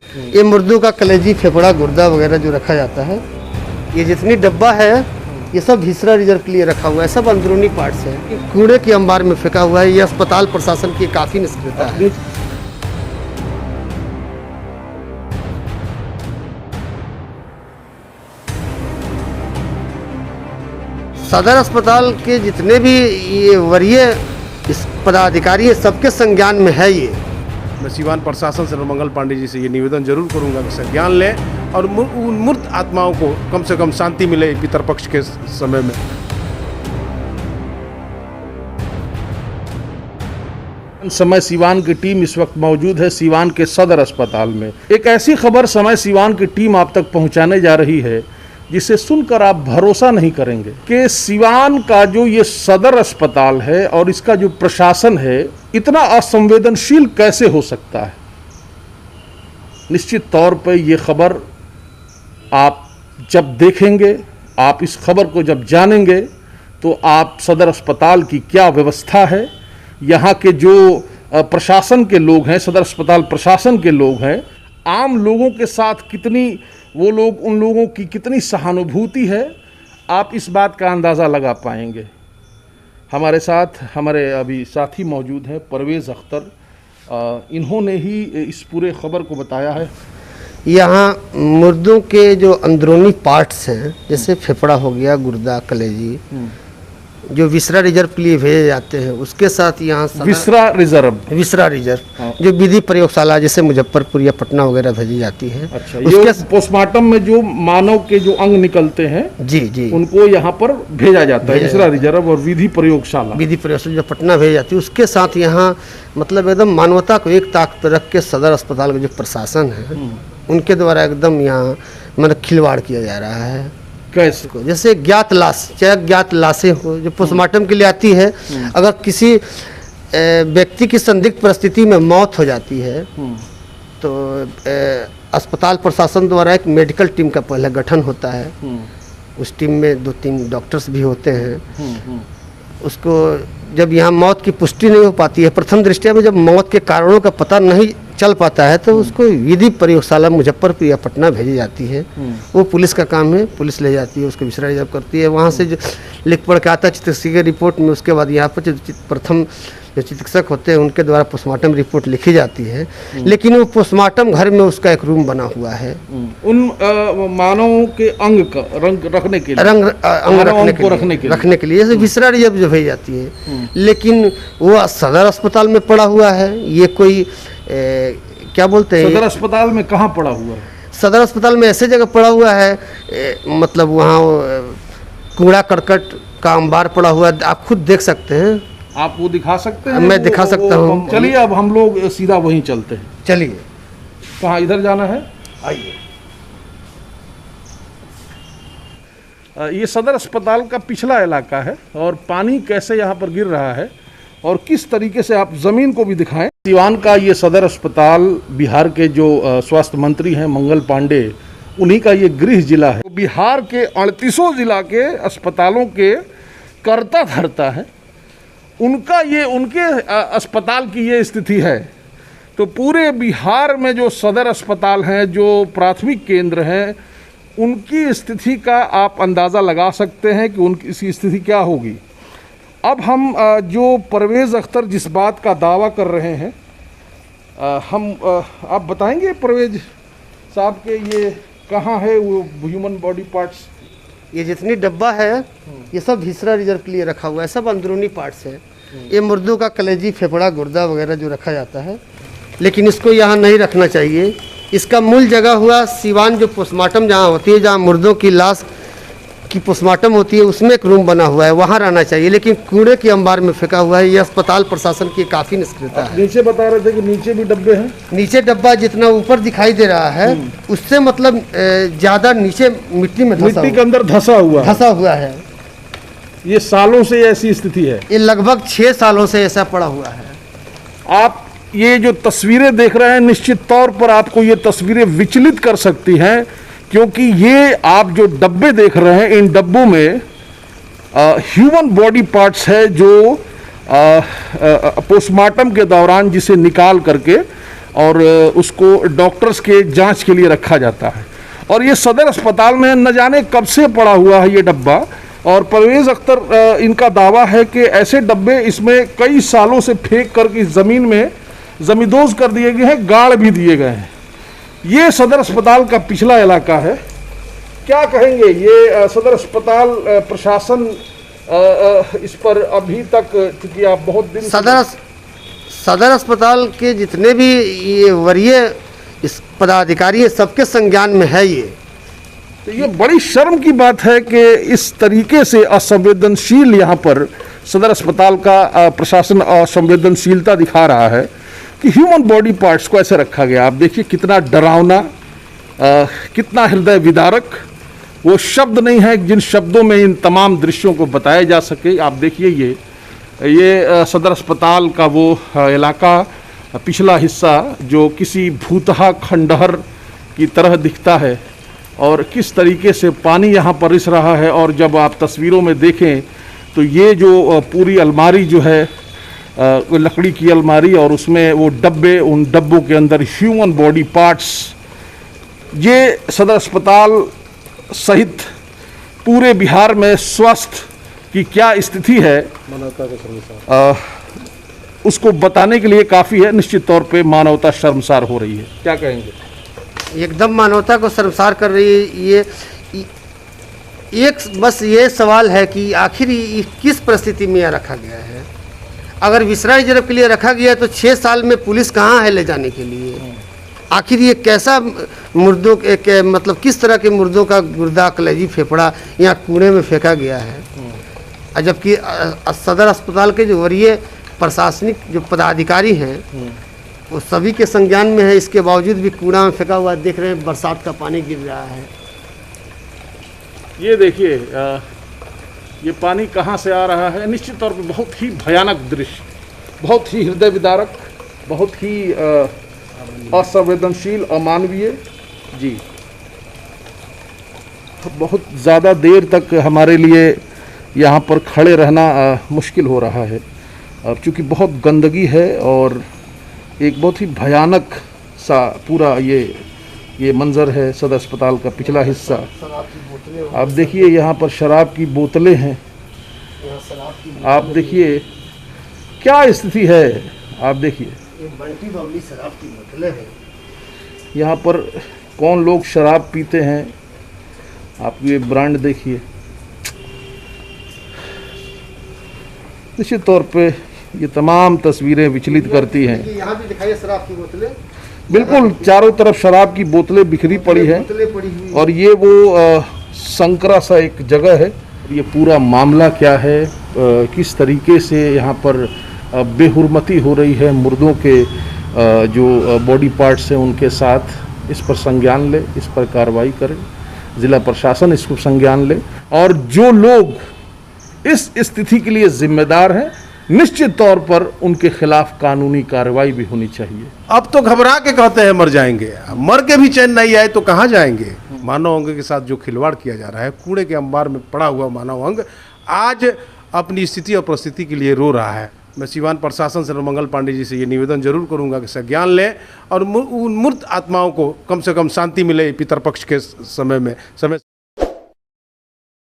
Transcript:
ये मुर्दों का कलेजी, फेफड़ा, गुर्दा वगैरह जो रखा जाता है, ये जितनी डब्बा है ये सब हिसरा रिजर्व के लिए रखा हुआ है, सब अंदरूनी पार्ट्स है। कूड़े के अंबार में फेंका हुआ है। ये अस्पताल प्रशासन की काफ़ी निष्क्रियता है। सदर अस्पताल के जितने भी ये वरीय इस पदाधिकारी है, सबके संज्ञान में है ये। मैं सीवान प्रशासन से मंगल पांडे जी से ये निवेदन जरूर करूंगा कि संज्ञान लें और उन मूर्त आत्माओं को कम से कम शांति मिले पितरपक्ष के समय में। समय सीवान की टीम इस वक्त मौजूद है सीवान के सदर अस्पताल में। एक ऐसी खबर समय सीवान की टीम आप तक पहुंचाने जा रही है जिसे सुनकर आप भरोसा नहीं करेंगे कि सीवान का जो ये सदर अस्पताल है और इसका जो प्रशासन है इतना असंवेदनशील कैसे हो सकता है। निश्चित तौर पर ये खबर आप जब देखेंगे, आप इस खबर को जब जानेंगे तो आप सदर अस्पताल की क्या व्यवस्था है, यहाँ के जो प्रशासन के लोग हैं, सदर अस्पताल प्रशासन के लोग हैं, आम लोगों के साथ कितनी वो लोग, उन लोगों की कितनी सहानुभूति है, आप इस बात का अंदाज़ा लगा पाएंगे। हमारे साथ हमारे अभी साथी मौजूद हैं, परवेज़ अख्तर। इन्होंने ही इस पूरे खबर को बताया है। यहाँ मुर्दों के जो अंदरूनी पार्ट्स हैं, जैसे फेफड़ा हो गया, गुर्दा, कलेजी, जो विसरा रिजर्व के लिए भेजे जाते हैं, उसके साथ यहाँ विसरा रिजर्व जो विधि प्रयोगशाला जैसे मुजफ्फरपुर या पटना वगैरह भेजी जाती है। अच्छा, ये पोस्टमार्टम में जो मानव के जो अंग निकलते हैं जी उनको यहाँ पर भेजा जाता है, विसरा रिजर्व और विधि प्रयोगशाला जो पटना भेजी जाती है। उसके साथ यहाँ मतलब एकदम मानवता को एक ताक पर रख के सदर अस्पताल का जो प्रशासन है उनके द्वारा एकदम यहाँ मतलब खिलवाड़ किया जा रहा है। कैसे? जैसे ज्ञात लाश, चाहे ज्ञात लाशें हो जो पोस्टमार्टम के लिए आती है, अगर किसी व्यक्ति की संदिग्ध परिस्थिति में मौत हो जाती है तो अस्पताल प्रशासन द्वारा एक मेडिकल टीम का पहले गठन होता है। उस टीम में 2-3 डॉक्टर्स भी होते हैं। उसको जब यहाँ मौत की पुष्टि नहीं हो पाती है, प्रथम दृष्टया में जब मौत के कारणों का पता नहीं चल पाता है तो उसको विधि प्रयोगशाला मुजफ्फरपुर या पटना भेजी जाती है। वो पुलिस का काम है, पुलिस ले जाती है, उसको विसरा रिजर्व करती है। वहाँ से जो लिख पढ़ के आता है चिकित्सकीय रिपोर्ट में, उसके बाद यहाँ पर प्रथम जो चिकित्सक होते हैं उनके द्वारा पोस्टमार्टम रिपोर्ट लिखी जाती है। लेकिन वो पोस्टमार्टम घर में उसका एक रूम बना हुआ है उन मानवों के अंग का रंग रखने के लिए, रखने के लिए जैसे विसरा रिजर्व जो भेजी जाती है। लेकिन वो सदर अस्पताल में पड़ा हुआ है। ये कोई क्या बोलते हैं, सदर अस्पताल में कहाँ पड़ा हुआ है? सदर अस्पताल में ऐसे जगह पड़ा हुआ है मतलब वहाँ कूड़ा करकट का अंबार पड़ा हुआ है, आप खुद देख सकते हैं। आप वो दिखा सकते हैं? मैं दिखा सकता हूँ। चलिए अब हम लोग सीधा वहीं चलते हैं। चलिए। कहाँ, इधर जाना है? आइए। ये सदर अस्पताल का पिछला इलाका है और पानी कैसे यहाँ पर गिर रहा है और किस तरीके से, आप ज़मीन को भी दिखाएं। सीवान का ये सदर अस्पताल बिहार के जो स्वास्थ्य मंत्री हैं मंगल पांडे, उन्हीं का ये गृह जिला है। बिहार के 38 जिला के अस्पतालों के कर्ता धर्ता है, उनके अस्पताल की ये स्थिति है। तो पूरे बिहार में जो सदर अस्पताल हैं, जो प्राथमिक केंद्र हैं, उनकी स्थिति का आप अंदाज़ा लगा सकते हैं कि उनकी स्थिति क्या होगी। अब हम जो परवेज़ अख्तर जिस बात का दावा कर रहे हैं, आप बताएंगे परवेज़ साहब के ये कहाँ है वो ह्यूमन बॉडी पार्ट्स? ये जितनी डब्बा है ये सब हिसरा रिजर्व के लिए रखा हुआ है, सब अंदरूनी पार्ट्स है। ये मुर्दों का कलेजी, फेफड़ा, गुर्दा वगैरह जो रखा जाता है, लेकिन इसको यहाँ नहीं रखना चाहिए। इसका मूल जगह हुआ सीवान, जो पोस्टमार्टम जहाँ होती है, जहाँ मुर्दों की लाश की पोस्टमार्टम होती है, उसमें एक रूम बना हुआ है, वहाँ रहना चाहिए। लेकिन कूड़े के अंबार में फेंका हुआ है। ये अस्पताल प्रशासन की काफ़ी निष्क्रियता है। नीचे बता रहे थे कि नीचे भी डब्बे हैं। नीचे डब्बा जितना ऊपर दिखाई दे रहा है उससे मतलब ज़्यादा नीचे मिट्टी के अंदर धंसा हुआ है। ये सालों से ऐसी स्थिति है। ये लगभग 6 सालों से ऐसा पड़ा हुआ है। आप ये जो तस्वीरें देख रहे हैं, निश्चित तौर पर आपको ये तस्वीरें विचलित कर सकती हैं, क्योंकि ये आप जो डब्बे देख रहे हैं, इन डब्बों में ह्यूमन बॉडी पार्ट्स है जो पोस्टमार्टम के दौरान जिसे निकाल करके और उसको डॉक्टर्स के जांच के लिए रखा जाता है। और ये सदर अस्पताल में न जाने कब से पड़ा हुआ है ये डब्बा, और परवेज़ अख्तर इनका दावा है कि ऐसे डब्बे इसमें कई सालों से फेंक कर इस ज़मीन में जमींदोज कर दिए गए हैं, गाड़ भी दिए गए हैं। ये सदर अस्पताल का पिछला इलाका है। क्या कहेंगे, ये सदर अस्पताल प्रशासन इस पर अभी तक, चूंकि आप बहुत दिन सदर अस्पताल के जितने भी ये वरीय इस पदाधिकारी हैं, सबके संज्ञान में है ये। तो ये बड़ी शर्म की बात है कि इस तरीके से असंवेदनशील यहाँ पर सदर अस्पताल का प्रशासन असंवेदनशीलता दिखा रहा है कि ह्यूमन बॉडी पार्ट्स को ऐसे रखा गया। आप देखिए कितना डरावना, कितना हृदय विदारक, वो शब्द नहीं है जिन शब्दों में इन तमाम दृश्यों को बताया जा सके। आप देखिए ये सदर अस्पताल का वो इलाका, पिछला हिस्सा जो किसी भूतहा खंडहर की तरह दिखता है, और किस तरीके से पानी यहाँ पर रिस रहा है। और जब आप तस्वीरों में देखें तो ये जो पूरी अलमारी जो है, लकड़ी की अलमारी, और उसमें वो डब्बे, उन डब्बों के अंदर ह्यूमन बॉडी पार्ट्स, ये सदर अस्पताल सहित पूरे बिहार में स्वास्थ्य की क्या स्थिति है उसको बताने के लिए काफ़ी है। निश्चित तौर पे मानवता शर्मसार हो रही है। क्या कहेंगे? एकदम मानवता को शर्मसार कर रही है ये। एक बस ये सवाल है कि आखिर ये किस परिस्थिति में यह रखा गया है। अगर विसरा रिजर्व के लिए रखा गया है तो 6 साल में पुलिस कहाँ है ले जाने के लिए? आखिर ये कैसा मुर्दों के मतलब किस तरह के मुर्दों का गुर्दा, कलेजी, फेफड़ा यहाँ कूड़े में फेंका गया है। और जबकि सदर अस्पताल के जो वरीय प्रशासनिक जो पदाधिकारी हैं वो सभी के संज्ञान में है, इसके बावजूद भी कूड़ा में फेंका हुआ देख रहे हैं। बरसात का पानी गिर रहा है। ये देखिए ये पानी कहाँ से आ रहा है। निश्चित तौर पर बहुत ही भयानक दृश्य, बहुत ही हृदय विदारक, बहुत ही असंवेदनशील, अमानवीय। जी, बहुत ज़्यादा देर तक हमारे लिए यहाँ पर खड़े रहना मुश्किल हो रहा है, क्योंकि बहुत गंदगी है और एक बहुत ही भयानक सा पूरा ये मंजर है सदर अस्पताल का पिछला हिस्सा। आप देखिए यहाँ पर शराब की बोतलें हैं। आप देखिए क्या स्थिति है। आप देखिए बंटी बबली शराब की बोतलें हैं। यहाँ पर कौन लोग शराब पीते हैं। आप ये ब्रांड देखिए। निश्चित तौर पे ये तमाम तस्वीरें विचलित करती हैं। यहाँ भी दिखाइए शराब की बोतलें। बिल्कुल चारों तरफ शराब की बोतलें बिखरी पड़ी हैं, और ये वो संकरा सा एक जगह है। ये पूरा मामला क्या है, किस तरीके से यहाँ पर बेहुरमती हो रही है मुर्दों के जो बॉडी पार्ट्स हैं उनके साथ, इस पर संज्ञान ले, इस पर कार्रवाई करे, ज़िला प्रशासन इसको संज्ञान ले, और जो लोग इस स्थिति के लिए जिम्मेदार हैं निश्चित तौर पर उनके खिलाफ कानूनी कार्रवाई भी होनी चाहिए। अब तो घबरा के कहते हैं मर जाएंगे, मर के भी चैन नहीं आए तो कहाँ जाएंगे। मानव अंग के साथ जो खिलवाड़ किया जा रहा है, कूड़े के अंबार में पड़ा हुआ मानव अंग आज अपनी स्थिति और परिस्थिति के लिए रो रहा है। मैं सीवान प्रशासन से मंगल पांडे जी से ये निवेदन जरूर करूंगा कि संज्ञान लें और उन मूर्त आत्माओं को कम से कम शांति मिले पितरपक्ष के समय में।